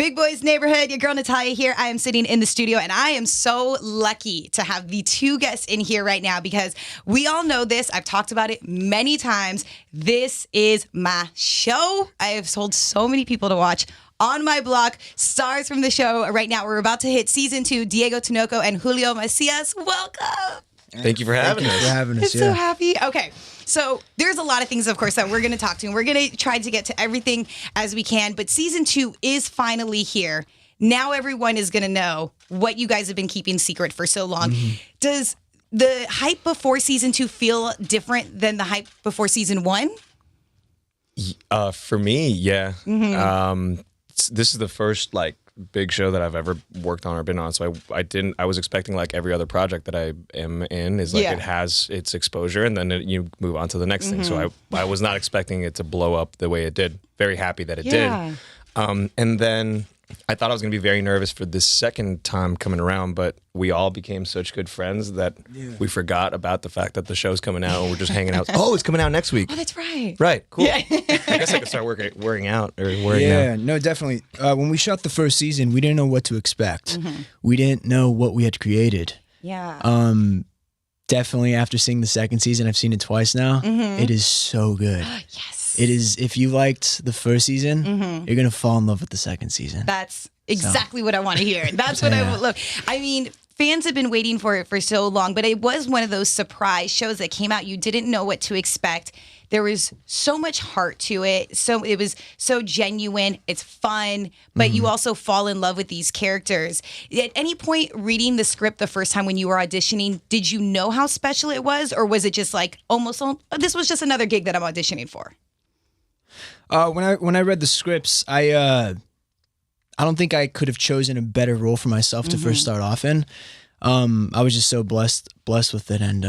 Big Boys Neighborhood, your girl Natalia here. I am sitting in the studio and I am so lucky to have the two guests in here right now because we all know this. I've talked about it many times. This is my show. I have told so many people to watch on my block. Stars from the show right now. We're about to hit season 2. Diego Tinoco and Julio Macias. Welcome. Thank you for having us. I'm so happy. Okay. So there's a lot of things, of course, that we're going to talk to, and we're going to try to get to everything as we can. But season 2 is finally here. Now everyone is going to know what you guys have been keeping secret for so long. Mm-hmm. Does the hype before season 2 feel different than the hype before season 1? For me, yeah. Mm-hmm. This is the first big show that I've ever worked on or been on. So I was expecting like every other project that I am in is like it has its exposure and then you move on to the next thing. So I was not expecting it to blow up the way it did. Very happy that it did. And then I thought I was going to be very nervous for this second time coming around, but we all became such good friends that we forgot about the fact that the show's coming out and we're just hanging out. Oh, it's coming out next week. Oh, that's right. Right, cool. Yeah. I guess I could start working out. No, definitely. When we shot the first season, we didn't know what to expect. We didn't know what we had created. Yeah. Definitely after seeing the second season, I've seen it twice now. It is so good. Yes. It is. If you liked the first season, you're going to fall in love with the second season. That's exactly what I want to hear. That's what I would love. I mean, fans have been waiting for it for so long, but it was one of those surprise shows that came out. You didn't know what to expect. There was so much heart to it. So it was so genuine. It's fun, but you also fall in love with these characters. At any point reading the script the first time when you were auditioning, did you know how special it was? Or was it just like almost, this was just another gig that I'm auditioning for? When I read the scripts, I don't think I could have chosen a better role for myself to first start off in. I was just so blessed with it, and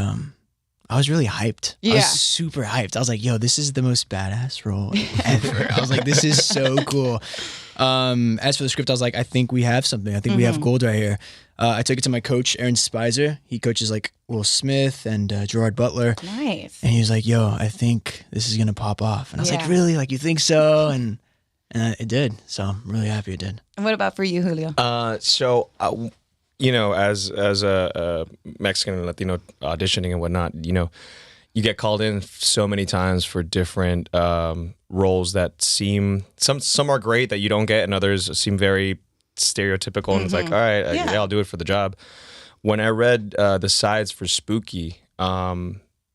I was really hyped. Yeah. I was super hyped. I was like, yo, this is the most badass role ever. I was like, this is so cool. As for the script, I was like, I think we have something. I think we have gold right here. I took it to my coach, Aaron Spicer. He coaches like Will Smith and Gerard Butler. Nice. And he was like, yo, I think this is going to pop off. And I was like, really? Like, you think so? And it did. So I'm really happy it did. And what about for you, Julio? As a Mexican and Latino auditioning and whatnot, you get called in so many times for different roles that seem, some are great that you don't get and others seem very stereotypical and it's like, all right, I'll do it for the job. When I read the sides for Spooky,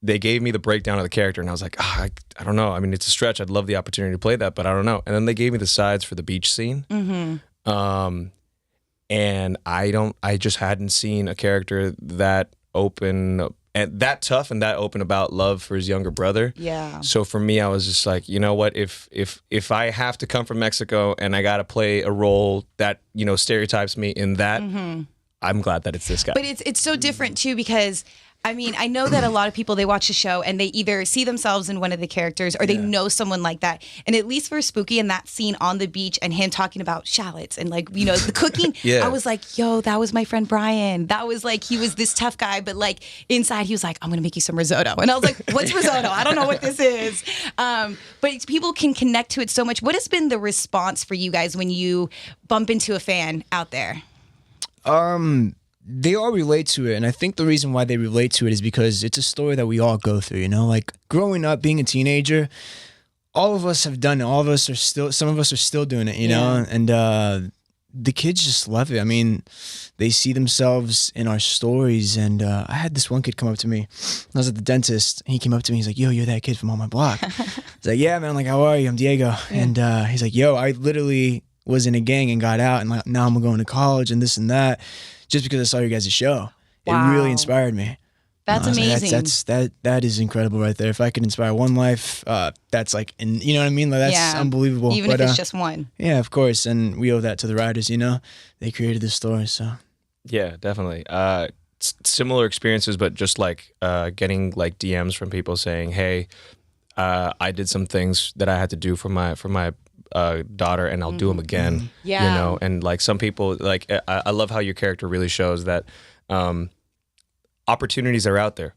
they gave me the breakdown of the character and I was like, I don't know. I mean, it's a stretch. I'd love the opportunity to play that, but I don't know. And then they gave me the sides for the beach scene. And I just hadn't seen a character that open and that tough and that open about love for his younger brother. Yeah. So for me, I was just like, you know what? If I have to come from Mexico and I got to play a role that, stereotypes me in that, I'm glad that it's this guy. But it's so different too because I mean, I know that a lot of people, they watch the show and they either see themselves in one of the characters or they know someone like that. And at least for Spooky and that scene on the beach and him talking about shallots and the cooking, I was like, yo, that was my friend Brian. That was like, he was this tough guy, but like inside he was like, I'm going to make you some risotto. And I was like, what's risotto? I don't know what this is. But people can connect to it so much. What has been the response for you guys when you bump into a fan out there? They all relate to it, and I think the reason why they relate to it is because it's a story that we all go through, like growing up, being a teenager, all of us have done it. Some of us are still doing it, know, and the kids just love it. I mean, they see themselves in our stories, and I had this one kid come up to me. I was at the dentist, and he came up to me, he's like, yo, you're that kid from on my block. I was like, yeah, man, like, how are you? I'm Diego. And he's like, yo, I literally was in a gang and got out, and like, now I'm going to college and this and that. Just because I saw you guys' show. Wow. It really inspired me. That's amazing. Like, that is incredible right there. If I could inspire one life, that's like, and you know what I mean? Like, that's unbelievable. Even if it's just one. Yeah, of course. And we owe that to the writers, They created this story, so. Yeah, definitely. Similar experiences, but just like getting like DMs from people saying, hey, I did some things that I had to do for my daughter and I'll do them again. And like some people, like I love how your character really shows that opportunities are out there.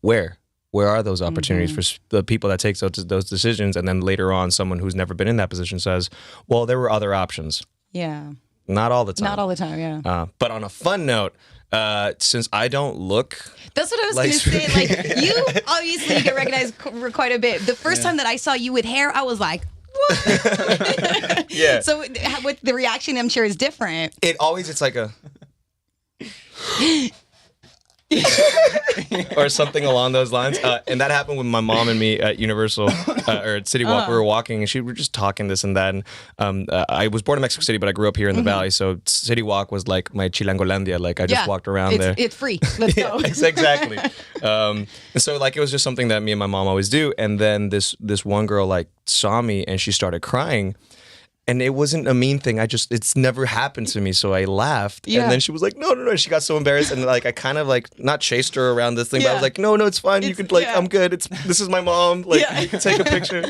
Where are those opportunities for the people that take those decisions? And then later on, someone who's never been in that position says, well, there were other options. Yeah. Not all the time. Not all the time, yeah. But on a fun note, since I don't look... That's what I was like going to say. Like, you obviously get recognized quite a bit. The first time that I saw you with hair, I was like, what? Yeah. So with the reaction, I'm sure, is different. It's like a... or something along those lines. And that happened with my mom and me at Universal or at City Walk. We were walking and we were just talking this and that. And I was born in Mexico City, but I grew up here in the Valley. So City Walk was like my Chilangolandia. Like I just walked around there. It's free. Let's go. Exactly. And so like it was just something that me and my mom always do. And then this one girl like saw me and she started crying. And it wasn't a mean thing. It's never happened to me. So I laughed. Yeah. And then she was like, no. She got so embarrassed. And like, I kind of like, not chased her around this thing, but I was like, no, it's fine. You could like, I'm good. This is my mom. Like, you can take a picture.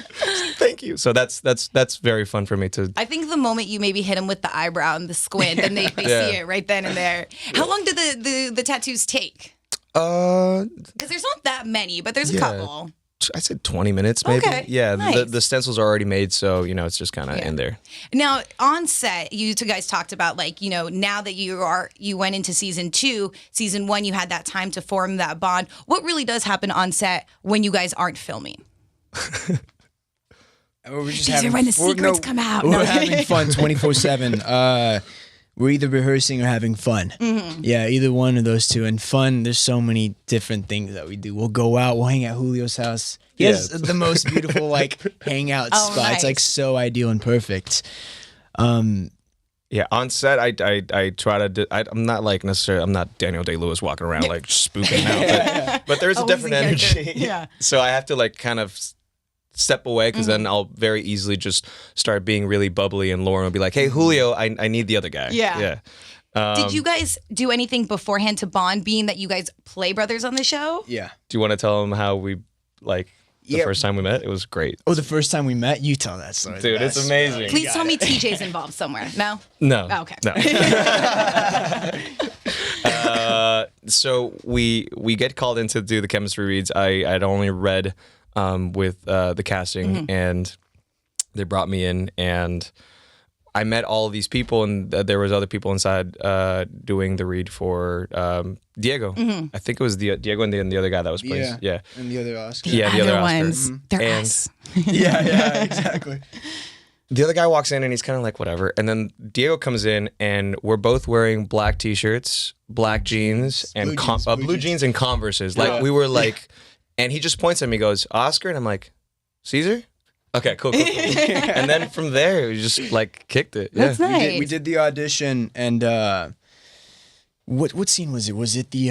Thank you. So that's very fun for me to. I think the moment you maybe hit them with the eyebrow and the squint, and they see it right then and there. How long did the tattoos take? Because there's not that many, but there's a couple. I said 20 minutes, maybe. Okay, yeah, nice. the stencils are already made, so it's just kind of in there. Now on set, you two guys talked about like now that you went into season 2, season 1, you had that time to form that bond. What really does happen on set when you guys aren't filming? We're just These are when the secrets come out. We're having fun 24/7. We're either rehearsing or having fun. Mm-hmm. Yeah, either one of those two. And fun, there's so many different things that we do. We'll go out, we'll hang at Julio's house. He has the most beautiful like hangout spot. Nice. It's like so ideal and perfect. Yeah, on set, I try to do, I'm not like necessarily, I'm not Daniel Day-Lewis walking around like spooking out. But there's a different energy. Yeah. So I have to like kind of step away because then I'll very easily just start being really bubbly and Lauren will be like, hey, Julio, I need the other guy. Yeah. Did you guys do anything beforehand to bond, being that you guys play brothers on the show? Yeah. Do you want to tell them how we like the first time we met? It was great. Oh, the first time we met? You tell that story. Dude, it's amazing. Please tell me TJ's involved somewhere. No? No. Oh, okay. No. So we get called in to do the chemistry reads. I'd only read with the casting and they brought me in and I met all of these people and there was other people inside doing the read for Diego. I think it was Diego and the other guy that was playing. Yeah. And the other Oscar. Yeah, the other Oscar. Ones, they're us. Yeah, exactly. The other guy walks in and he's kind of like, whatever. And then Diego comes in and we're both wearing black t-shirts, black jeans, and blue jeans and Converses. Like we were like, and he just points at me, goes, Oscar? And I'm like, Caesar? Okay, cool. And then from there, we just like kicked it. That's nice. We did the audition and what scene was it? Was it the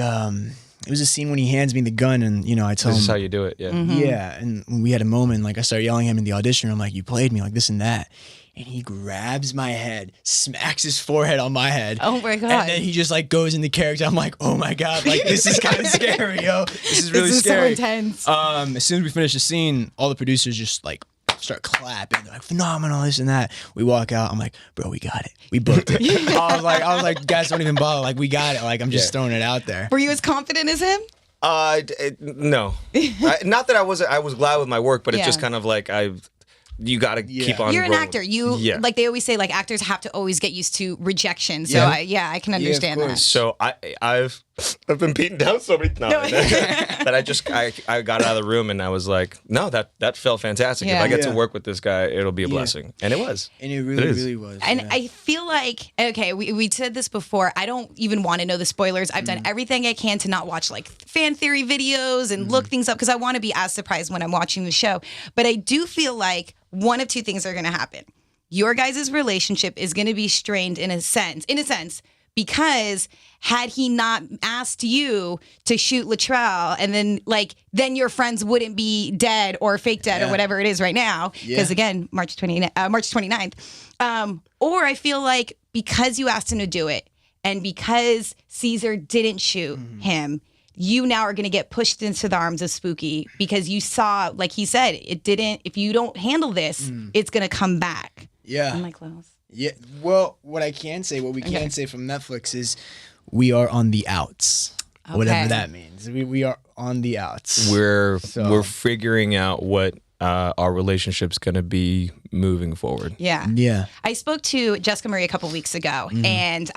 it was a scene when he hands me the gun and I tell him This is how you do it, yeah. Yeah, and we had a moment like I started yelling at him in the audition. I'm like, you played me like this and that. And he grabs my head, smacks his forehead on my head. Oh my God. And then he just like goes into character. I'm like, oh my God, like this is kind of scary, yo. This is really scary. This is so intense. As soon as we finish the scene, all the producers just like start clapping. They're like, phenomenal, this and that. We walk out. I'm like, bro, we got it. We booked it. I was like, guys, don't even bother. Like, we got it. Like, I'm just throwing it out there. Were you as confident as him? No. Not that I was glad with my work, but it's just kind of like you got to keep on. You're an actor. Like they always say, like actors have to always get used to rejection. So I can understand that. So I've been beaten down so many times that I got out of the room and I was like, no, that felt fantastic. If I get to work with this guy, it'll be a blessing. And it was. And it really was. And I feel like, okay, we said this before. I don't even want to know the spoilers. I've done everything I can to not watch like fan theory videos and look things up because I want to be as surprised when I'm watching the show. But I do feel like one of two things are going to happen. Your guys' relationship is going to be strained in a sense, because had he not asked you to shoot Latrell and then your friends wouldn't be dead or fake dead or whatever it is right now. Because again, March 29th. Or I feel like because you asked him to do it and because Caesar didn't shoot him, you now are going to get pushed into the arms of Spooky because you saw, like he said, if you don't handle this, it's going to come back. Yeah. Am I close? Yeah. Well, what we can say from Netflix is we are on the outs. Okay. Whatever that means. We are on the outs. We're figuring out what our relationship's going to be moving forward. Yeah. Yeah. I spoke to Jessica Marie a couple weeks ago and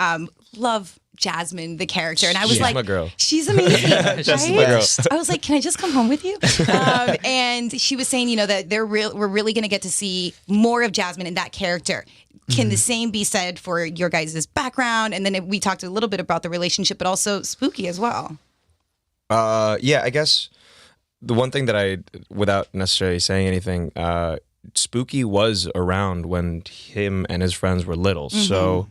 love Jasmine, the character. And I was She's like, my girl. she's amazing. She's right? my girl. I was like, can I just come home with you? And she was saying, that we're really going to get to see more of Jasmine and that character. Can the same be said for your guys' background? And then we talked a little bit about the relationship, but also Spooky as well. Yeah, I guess the one thing that without necessarily saying anything, Spooky was around when him and his friends were little. So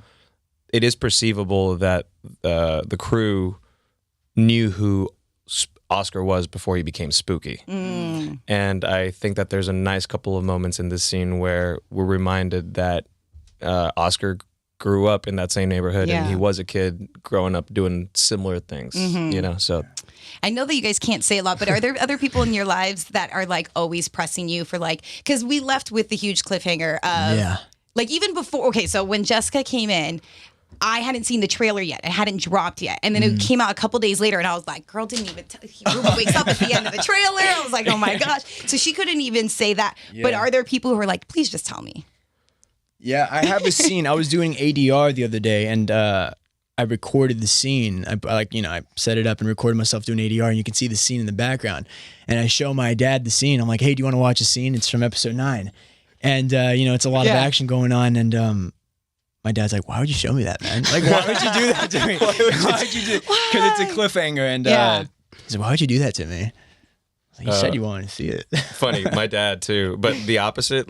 it is perceivable that the crew knew who Oscar was before he became Spooky. And I think that there's a nice couple of moments in this scene where we're reminded that Oscar grew up in that same neighborhood and he was a kid growing up doing similar things, so. I know that you guys can't say a lot, but are there other people in your lives that are like always pressing you for because we left with the huge cliffhanger of like even before, okay, so when Jessica came in, I hadn't seen the trailer yet. It hadn't dropped yet. And then it came out a couple days later and I was like, girl didn't even he wakes up at the end of the trailer. I was like, oh my gosh. So she couldn't even say that. Yeah. But are there people who are like, please just tell me? Yeah, I have a scene. I was doing ADR the other day, and I recorded the scene. I set it up and recorded myself doing ADR, and you can see the scene in the background. And I show my dad the scene. I'm like, hey, do you want to watch a scene? It's from episode 9. And, it's a lot of action going on. And my dad's like, why would you show me that, man? Like, why would you do that to me? Why would you do? Because it's a cliffhanger. And he's like, why would you do that to me? You said you wanted to see it. Funny, my dad too, but the opposite.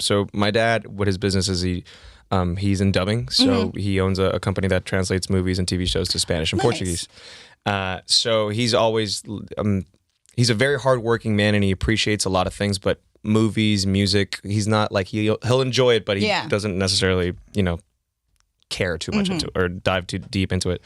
So my dad, what his business is, he's in dubbing. So he owns a company that translates movies and TV shows to Spanish and Portuguese. So he's always, he's a very hardworking man and he appreciates a lot of things, but movies, music, he's not like, he'll enjoy it, but he doesn't necessarily, care too much into it or dive too deep into it.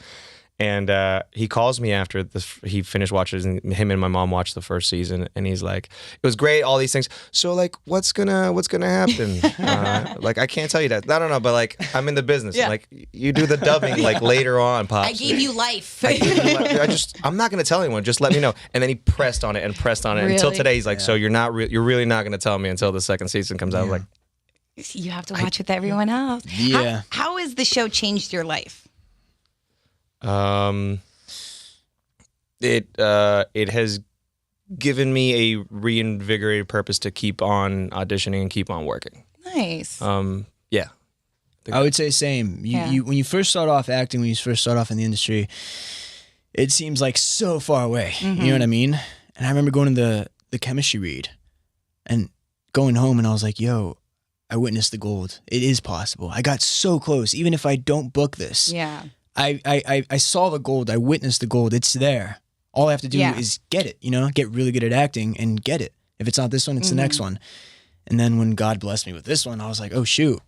And he calls me after he finished watching. Him and my mom watched the first season, and he's like, "It was great, all these things. So, what's gonna happen? I can't tell you that. I don't know, but I'm in the business. Yeah. You do the dubbing later on, pops. I gave you life. I'm not gonna tell anyone. Just let me know." And then he pressed on it and pressed on it really? Until today. He's like, "So you're really not gonna tell me until the second season comes out?" I was like, "You have to watch with everyone else." Yeah. How has the show changed your life? It has given me a reinvigorated purpose to keep on auditioning and keep on working. Nice. Yeah. I would say same. You when you first start off acting, when you first start off in the industry, it seems like so far away. You know what I mean? And I remember going to the chemistry read and going home and I was like, yo, I witnessed the gold. It is possible. I got so close. Even if I don't book this. Yeah. I saw the gold. I witnessed the gold. It's there. All I have to do is get it, get really good at acting and get it. If it's not this one, it's the next one. And then when God blessed me with this one, I was like, oh, shoot.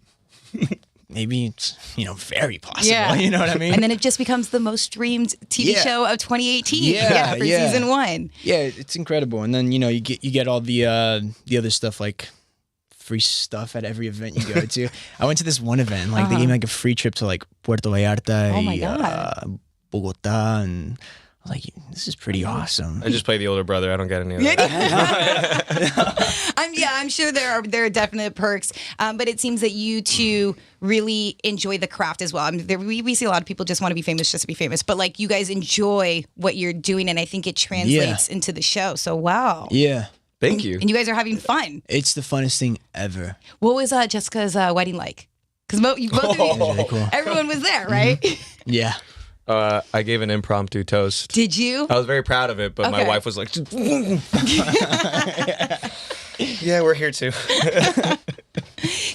Maybe it's, very possible. Yeah. You know what I mean? And then it just becomes the most streamed TV show of 2018. For season 1. Yeah, it's incredible. And then, you get all the other stuff like free stuff at every event you go to. I went to this one event, they gave me a free trip to Puerto Vallarta, Bogota, and I was like, this is pretty awesome. I just play the older brother. I don't get any of that. I'm sure there are definite perks, but it seems that you two really enjoy the craft as well. We see a lot of people just want to be famous just to be famous, but you guys enjoy what you're doing, and I think it translates into the show. So wow. Yeah. Thank you. And you guys are having fun. It's the funnest thing ever. What was Jessica's wedding like? Because both of you, really cool. Everyone was there, right? Yeah. I gave an impromptu toast. Did you? I was very proud of it, but my wife was like, yeah, we're here too.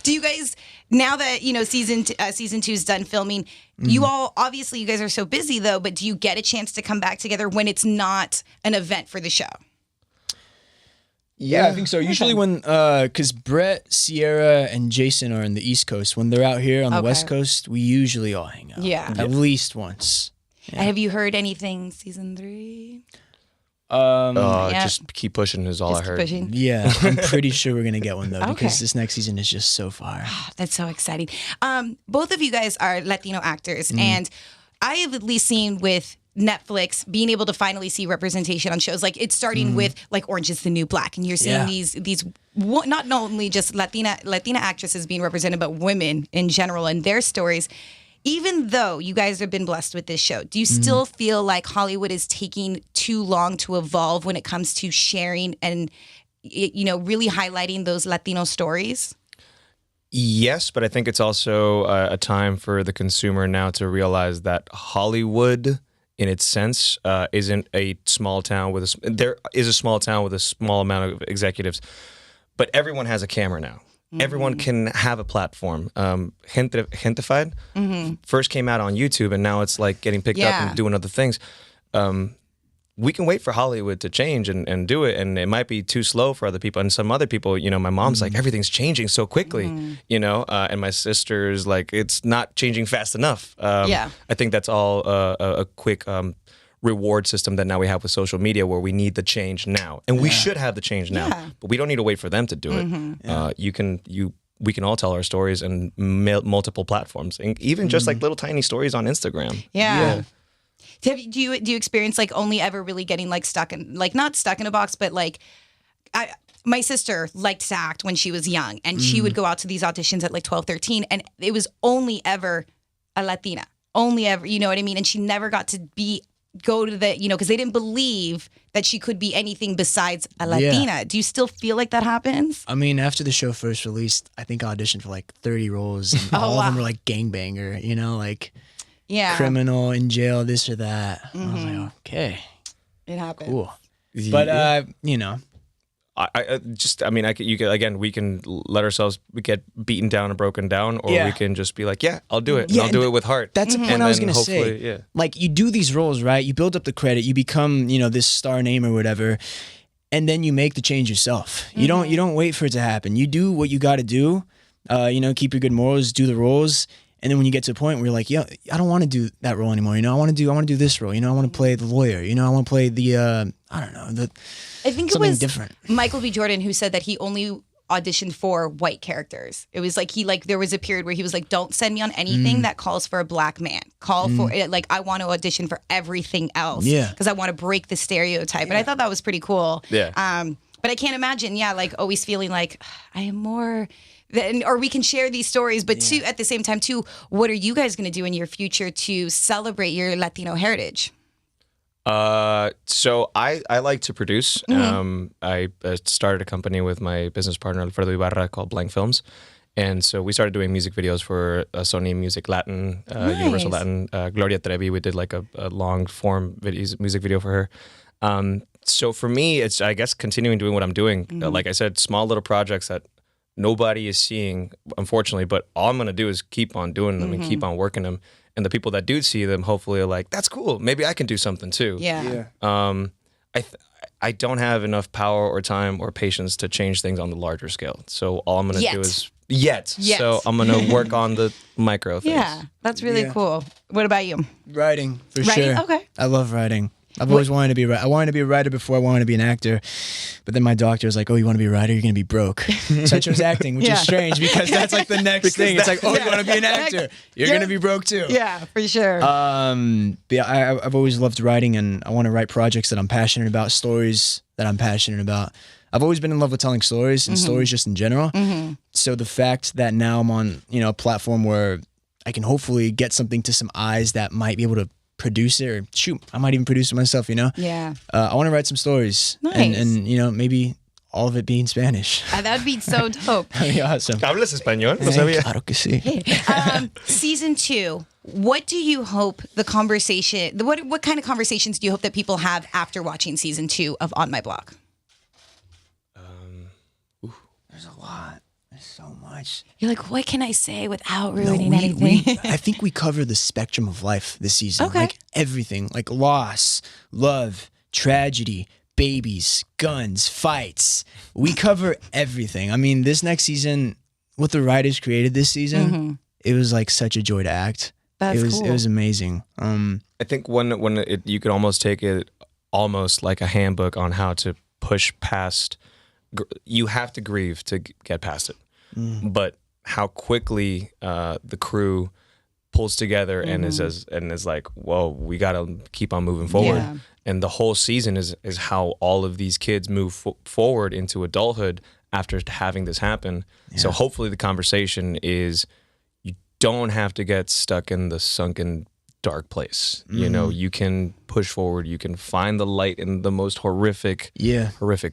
Do you guys, now that, season 2 is done filming, you all, obviously you guys are so busy though, but do you get a chance to come back together when it's not an event for the show? Yeah, I think so. Usually when, because Brett, Sierra, and Jason are in the East Coast. When they're out here on the West Coast, we usually all hang out. Yeah. At least once. Yeah. Have you heard anything season 3? Just keep pushing is all I heard. Pushing. Yeah, I'm pretty sure we're going to get one though, because this next season is just so far. That's so exciting. Both of you guys are Latino actors, and I have at least seen with Netflix being able to finally see representation on shows, like it's starting with like Orange is the New Black, and you're seeing these not only just Latina actresses being represented, but women in general and their stories. Even though you guys have been blessed with this show, do you still feel like Hollywood is taking too long to evolve when it comes to sharing and, you know, really highlighting those Latino stories? Yes, but I think it's also a time for the consumer now to realize that Hollywood, in its sense, isn't a small town with there is a small town with a small amount of executives, but everyone has a camera now. Everyone can have a platform. Gentified first came out on YouTube, and now it's like getting picked up and doing other things. We can wait for Hollywood to change and do it, and it might be too slow for other people. And some other people, you know, my mom's like, everything's changing so quickly, you know, and my sister's like, it's not changing fast enough. I think that's all a quick reward system that now we have with social media, where we need the change now, and we should have the change now, but we don't need to wait for them to do it. We can all tell our stories in multiple platforms, and even just like little tiny stories on Instagram. Do you experience like only ever really getting like stuck in, like not stuck in a box, but like my sister liked to act when she was young, and she would go out to these auditions at like 12, 13, and it was only ever a Latina, only ever, you know what I mean? And she never got to go to the, you know, because they didn't believe that she could be anything besides a Latina. Do you still feel like that happens? I mean, after the show first released, I think I auditioned for like 30 roles, and all of them were like gangbanger, you know, like criminal in jail, this or that. I was like, okay, it happened. Cool. But you know, we can let ourselves get beaten down and broken down, or we can just be like, I'll do it. And I'll do it with heart. That's the point I was going to say. Like, you do these roles, right? You build up the credit, you become, you know, this star name or whatever, and then you make the change yourself. You don't wait for it to happen. You do what you got to do. You know, keep your good morals, do the roles. And then when you get to a point where you're like, I don't want to do that role anymore. You know, I want to do this role. You know, I want to play the lawyer. You know, I want to play the, I don't know, I think it was different. Michael B. Jordan who said that he only auditioned for white characters. It was like there was a period where he was like, don't send me on anything that calls for a black man. Call for it. Like, I want to audition for everything else. Because I want to break the stereotype. And I thought that was pretty cool. But I can't imagine, like always feeling like I am more... or we can share these stories, but too, at the same time, too, what are you guys going to do in your future to celebrate your Latino heritage? So I like to produce. I started a company with my business partner Alfredo Ibarra called Blank Films, and so we started doing music videos for Sony Music Latin, Universal Latin. Gloria Trevi, we did like a long form music video for her. So for me, it's, I guess, continuing doing what I'm doing. Like I said, small little projects that nobody is seeing, unfortunately, but all I'm going to do is keep on doing them and keep on working them. And the people that do see them, hopefully, are like, that's cool. Maybe I can do something too. I don't have enough power or time or patience to change things on the larger scale. So all I'm going to do is So I'm going to work on the micro things. Yeah, that's really cool. What about you? Writing, for sure. Okay. I love writing. I've always wanted to be I wanted to be a writer before I wanted to be an actor. But then my doctor was like, oh, you want to be a writer? You're going to be broke. So I chose acting, which is strange because that's like the next thing. It's like, oh, you want to be an actor? You're going to be broke too. Yeah, for sure. But yeah, I've always loved writing, and I want to write projects that I'm passionate about, stories that I'm passionate about. I've always been in love with telling stories and stories just in general. So the fact that now I'm on, you know, a platform where I can hopefully get something to some eyes that might be able to produce it, or shoot, I might even produce it myself, you know? Yeah. I want to write some stories. Nice. And you know, maybe all of it be in Spanish. That'd be so dope. That'd be awesome. ¿Hablas español? No sabía. Claro que sí. Season 2, what do you hope the conversation, what kind of conversations do you hope that people have after watching season 2 of On My Block? There's a lot. There's so much. You're like, what can I say without ruining anything? I think we cover the spectrum of life this season. Okay. Like everything, like loss, love, tragedy, babies, guns, fights. We cover everything. I mean, this next season, what the writers created this season, it was like such a joy to act. That's cool. It was amazing. I think you could almost take it almost like a handbook on how to push past. You have to grieve to get past it, but how quickly the crew pulls together and is like, whoa, we gotta keep on moving forward. Yeah. And the whole season is how all of these kids move forward into adulthood after having this happen. So hopefully the conversation is, you don't have to get stuck in the sunken dark place. You know, you can push forward. You can find the light in the most horrific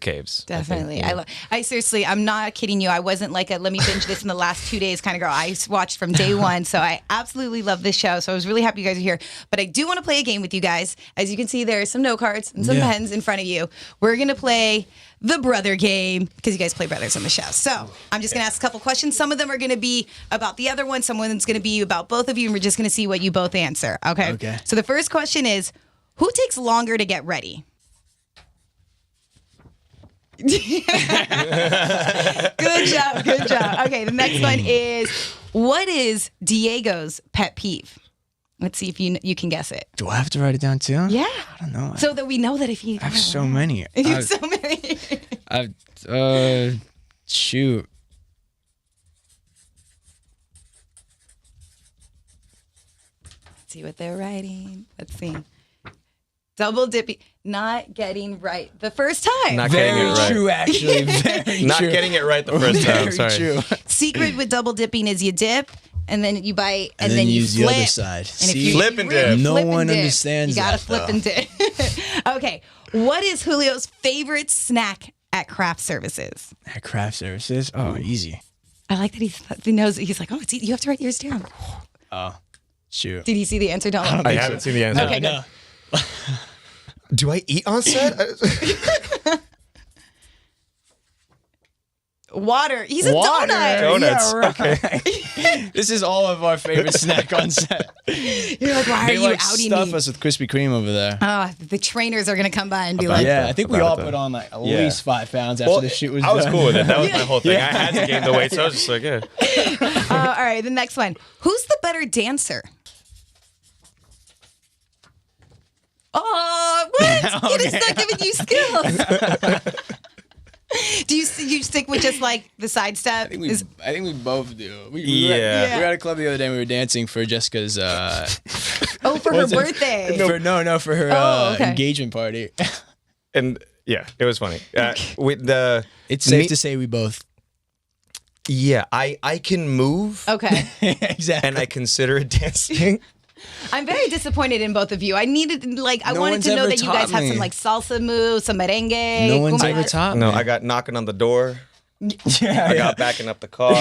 caves. Definitely. I seriously, I'm not kidding you. I wasn't like let me binge this in the last 2 days kind of girl. I watched from day one. So I absolutely love this show. So I was really happy you guys are here. But I do want to play a game with you guys. As you can see, there are some note cards and some pens in front of you. We're going to play the brother game because you guys play brothers on the show. So I'm just going to ask a couple questions. Some of them are going to be about the other one. Someone's going to be about both of you. And we're just going to see what you both answer. Okay. So the first question is, who takes longer to get ready? Good job. Okay, the next one is, what is Diego's pet peeve? Let's see if you can guess it. Do I have to write it down too? Yeah. I don't know. So that we know that if you I have so many. You have so many. Shoot. Let's see what they're writing. Let's see. Double dipping, not getting right the first time. Not getting it right. True, actually. Very Not true. getting it right the first time. Very Sorry. true. Secret with double dipping is you dip, and then you bite, and then then you use flip. the other side. And See? Flip and dip. No flip and one dip. understands You gotta that, flip though. and dip. Okay, what is Julio's favorite snack at craft services? At craft services? Oh, easy. I like that he knows. He's like, oh, it's you have to write yours down. Oh, shoot. Did you see the answer, Donald? I haven't seen the answer. Okay, good. Do I eat on set? Water. He's a Water. donut. Donuts. Yeah, right. This is all of our favorite snack on set. You're like, why are They you like outing stuff me? us with Krispy Kreme over there. Oh, the trainers are gonna come by and be About like, Yeah, I think we About all it, put though. on like at Yeah. least 5 pounds after the shoot was I was done. cool with it. That was my whole thing. Yeah. I had to gain the weight, so I was just like, yeah. all right, the next one. Who's the better dancer? Oh, what? It is not giving you skills. Do you stick with just like the side step? I think we both do. We Yeah. were at a club the other day and we were dancing for Jessica's Oh, for her birthday. for her okay. engagement party. And yeah, it was funny. It's safe to say we both. Yeah, I can move. Okay. Exactly. And I consider it dancing. I'm very disappointed in both of you. I needed, like, I No wanted one's to know ever that you guys taught have some me. like salsa moves, some merengue. No one's cumbia. ever taught No, me. I got knocking on the door. Yeah, I got backing up the car.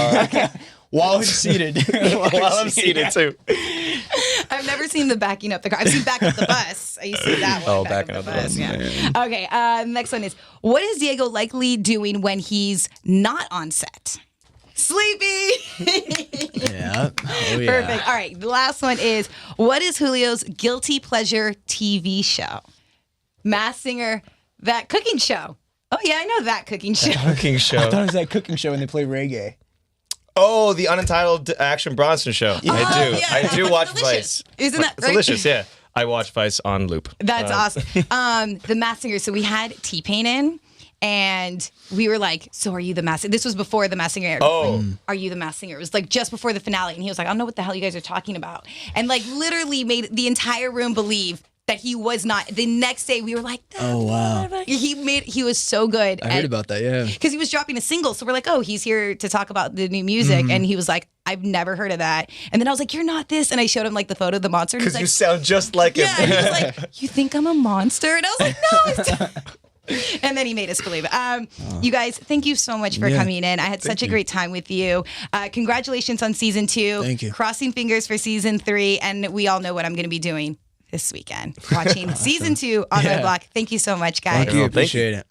while I'm seated. While I'm seated too. I've never seen the backing up the car. I've seen back up the bus. I used to see that one. Oh, back backing up the bus. Yeah. Okay. Next one is, what is Diego likely doing when he's not on set? Sleepy. Yeah. Oh, yeah. Perfect. All right. The last one is, what is Julio's guilty pleasure TV show? Masked Singer, that cooking show. Oh yeah, I know that cooking show. Cooking I show. thought it was that cooking show when they play reggae. Oh, the Unentitled Action Bronson show. I do. yeah, I do watch delicious. Vice. Isn't that It's right? delicious, yeah. I watch Vice on loop. That's awesome. The Masked Singer. So we had T-Pain in, and we were like, "So are you the Masked?" This was before the Masked Singer aired. Oh. Like, are you the Masked Singer? It was like just before the finale, and he was like, "I don't know what the hell you guys are talking about," and like literally made the entire room believe that he was not. The next day, we were like, Oh, wow. He was so good. I heard about that, yeah. Because he was dropping a single. So we're like, oh, he's here to talk about the new music. And he was like, I've never heard of that. And then I was like, you're not this. And I showed him like the photo of the monster. And he's Because like, you sound just like him. yeah. And he was like, you think I'm a monster? And I was like, no. It's and then he made us believe it. You guys, thank you so much for Yeah. coming in. I had such a great time with you. Congratulations on season 2. Thank you. Crossing fingers for season 3. And we all know what I'm going to be doing this weekend. Watching season 2 on Yeah. Red Block. Thank you so much, guys. Thank you. Thank you. Appreciate it.